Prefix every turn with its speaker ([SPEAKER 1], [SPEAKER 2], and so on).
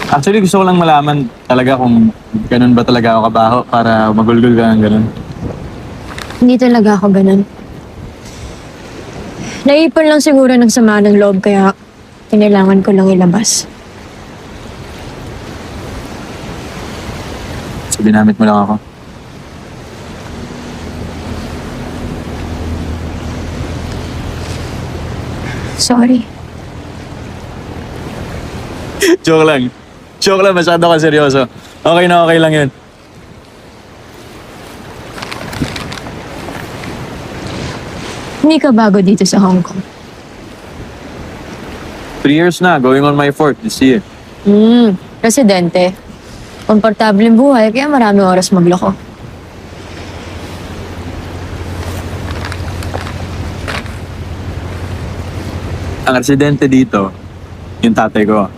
[SPEAKER 1] Actually, gusto ko lang malaman talaga kung ganun ba talaga ako kabaho para magulgul ka ng ganun.
[SPEAKER 2] Hindi talaga ako ganun. Naipon lang siguro ng sama ng loob kaya kailangan ko lang ilabas.
[SPEAKER 1] So, binamit mo lang ako.
[SPEAKER 2] Sorry.
[SPEAKER 1] Joke lang. Joke lang, masyado ka seryoso. Okay na okay lang yun.
[SPEAKER 2] Hindi ka bago dito sa Hong Kong.
[SPEAKER 1] 3 years na, going on my 4th this year.
[SPEAKER 2] Residente. Komportableng buhay kaya marami oras magloko.
[SPEAKER 1] Ang residente dito, yung tatay ko.